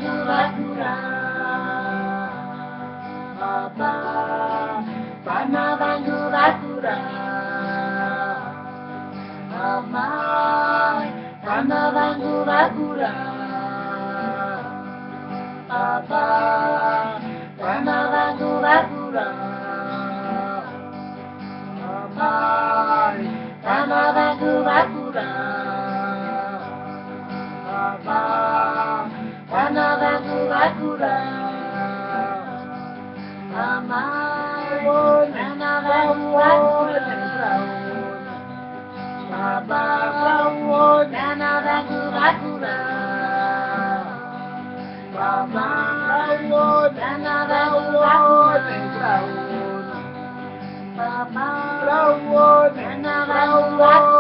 Bakura, Papa, Panavangu Bakura, Mama, Panavangu Bakura, Papa, Panavangu Bakura, Mama, Panavangu Bakura, Papa, Panavangu Bakura, Mama, Panavangu Bakura, Papa, Panavangu Bakura, Papa, Panavangu Bakura, Papa, Panavangu Bakura,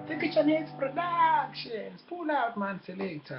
The Kitchen Hits Productions. Pull out, man, selector.